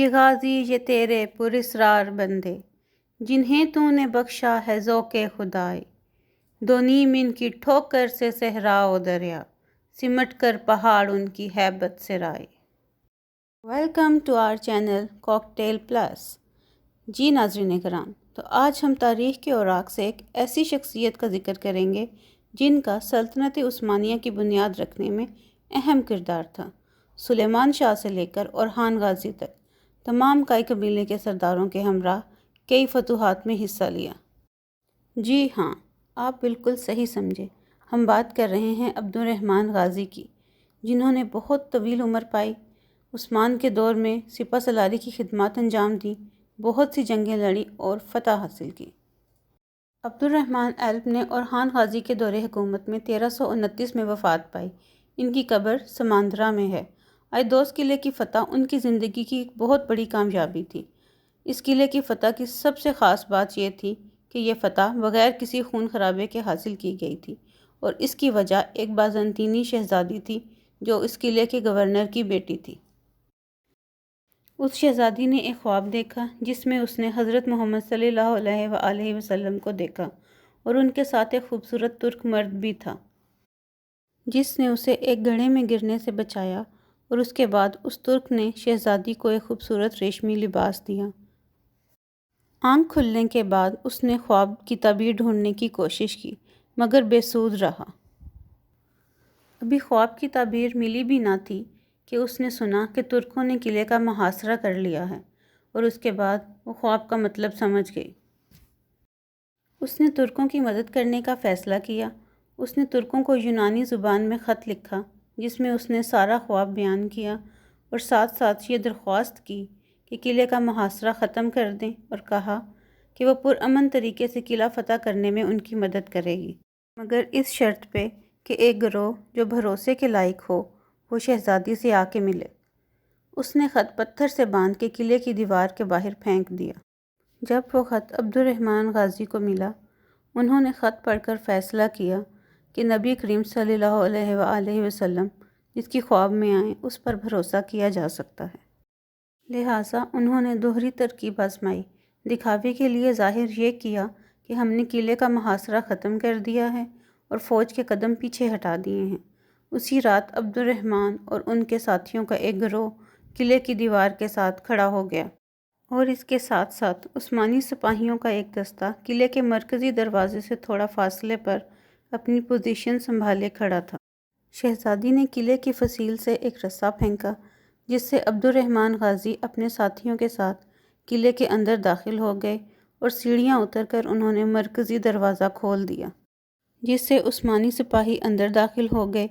یہ غازی یہ تیرے پراسرار بندے، جنہیں تو نے بخشا ہے ذوق خدائے، دو نیم ان کی ٹھوکر سے صحرا و دریا، سمٹ کر پہاڑ ان کی ہیبت سے رائے۔ Welcome to our channel cocktail plus. جی ناظرین کرام، تو آج ہم تاریخ کے اوراق سے ایک ایسی شخصیت کا ذکر کریں گے جن کا سلطنت عثمانیہ کی بنیاد رکھنے میں اہم کردار تھا۔ سلیمان شاہ سے لے کر اورحان غازی تک تمام کائی قبیلے کے سرداروں کے ہمراہ کئی فتوحات میں حصہ لیا۔ جی ہاں، آپ بالکل صحیح سمجھے، ہم بات کر رہے ہیں عبد الرحمن غازی کی، جنہوں نے بہت طویل عمر پائی، عثمان کے دور میں سپہ سالاری کی خدمات انجام دیں، بہت سی جنگیں لڑیں اور فتح حاصل کی۔ عبد الرحمن ایلپ نے اورحان غازی کے دور حکومت میں 1329 میں وفات پائی۔ ان کی قبر سماندرا میں ہے۔ آئیدوس قلعے کی فتح ان کی زندگی کی ایک بہت بڑی کامیابی تھی۔ اس قلعے کی فتح کی سب سے خاص بات یہ تھی کہ یہ فتح بغیر کسی خون خرابے کے حاصل کی گئی تھی، اور اس کی وجہ ایک بازنطینی شہزادی تھی جو اس قلعے کے گورنر کی بیٹی تھی۔ اس شہزادی نے ایک خواب دیکھا جس میں اس نے حضرت محمد صلی اللہ علیہ وآلہ وسلم کو دیکھا، اور ان کے ساتھ ایک خوبصورت ترک مرد بھی تھا جس نے اسے ایک گڑھے میں گرنے سے بچایا، اور اس کے بعد اس ترک نے شہزادی کو ایک خوبصورت ریشمی لباس دیا۔ آنکھ کھلنے کے بعد اس نے خواب کی تعبیر ڈھونڈنے کی کوشش کی مگر بے سود رہا۔ ابھی خواب کی تعبیر ملی بھی نہ تھی کہ اس نے سنا کہ ترکوں نے قلعے کا محاصرہ کر لیا ہے، اور اس کے بعد وہ خواب کا مطلب سمجھ گئی۔ اس نے ترکوں کی مدد کرنے کا فیصلہ کیا۔ اس نے ترکوں کو یونانی زبان میں خط لکھا جس میں اس نے سارا خواب بیان کیا، اور ساتھ ساتھ یہ درخواست کی کہ قلعے کا محاصرہ ختم کر دیں، اور کہا کہ وہ پرامن طریقے سے قلعہ فتح کرنے میں ان کی مدد کرے گی، مگر اس شرط پہ کہ ایک گروہ جو بھروسے کے لائق ہو وہ شہزادی سے آ کے ملے۔ اس نے خط پتھر سے باندھ کے قلعے کی دیوار کے باہر پھینک دیا۔ جب وہ خط عبد الرحمن غازی کو ملا، انہوں نے خط پڑھ کر فیصلہ کیا کہ نبی کریم صلی اللہ علیہ وآلہ وسلم جس کی خواب میں آئیں اس پر بھروسہ کیا جا سکتا ہے۔ لہٰذا انہوں نے دوہری ترکیب آزمائی۔ دکھاوے کے لیے ظاہر یہ کیا کہ ہم نے قلعے کا محاصرہ ختم کر دیا ہے اور فوج کے قدم پیچھے ہٹا دیے ہیں۔ اسی رات عبد الرحمن اور ان کے ساتھیوں کا ایک گروہ قلعے کی دیوار کے ساتھ کھڑا ہو گیا، اور اس کے ساتھ ساتھ عثمانی سپاہیوں کا ایک دستہ قلعے کے مرکزی دروازے سے تھوڑا فاصلے پر اپنی پوزیشن سنبھالے کھڑا تھا۔ شہزادی نے قلعے کی فصیل سے ایک رسا پھینکا جس سے عبد الرحمن غازی اپنے ساتھیوں کے ساتھ قلعے کے اندر داخل ہو گئے، اور سیڑھیاں اتر کر انہوں نے مرکزی دروازہ کھول دیا جس سے عثمانی سپاہی اندر داخل ہو گئے۔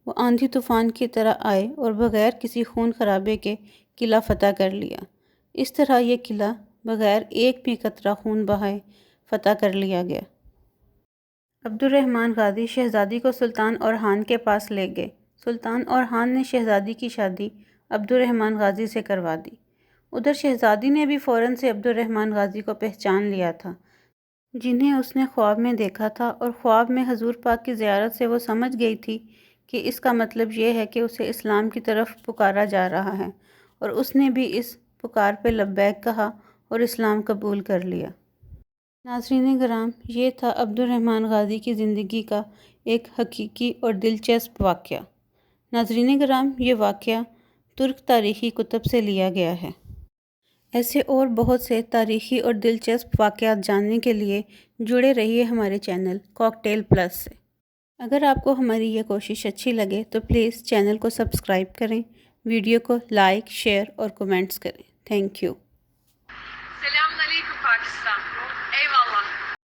وہ آندھی طوفان کی طرح آئے اور بغیر کسی خون خرابے کے قلعہ فتح کر لیا۔ اس طرح یہ قلعہ بغیر ایک بھی قطرہ خون بہائے فتح کر لیا گیا۔ عبد الرحمن غازی شہزادی کو سلطان اورحان کے پاس لے گئے۔ سلطان اورحان نے شہزادی کی شادی عبد الرحمن غازی سے کروا دی۔ ادھر شہزادی نے بھی فوراً سے عبد الرحمن غازی کو پہچان لیا تھا جنہیں اس نے خواب میں دیکھا تھا، اور خواب میں حضور پاک کی زیارت سے وہ سمجھ گئی تھی کہ اس کا مطلب یہ ہے کہ اسے اسلام کی طرف پکارا جا رہا ہے، اور اس نے بھی اس پکار پہ لبیک کہا اور اسلام قبول کر لیا۔ ناظرین کرام، یہ تھا عبد الرحمن غازی کی زندگی کا ایک حقیقی اور دلچسپ واقعہ۔ ناظرین کرام، یہ واقعہ ترک تاریخی کتب سے لیا گیا ہے۔ ایسے اور بہت سے تاریخی اور دلچسپ واقعات جاننے کے لیے جڑے رہیے ہمارے چینل کاکٹیل پلس سے۔ اگر آپ کو ہماری یہ کوشش اچھی لگے تو پلیز چینل کو سبسکرائب کریں، ویڈیو کو لائک، شیئر اور کمنٹس کریں۔ Thank you.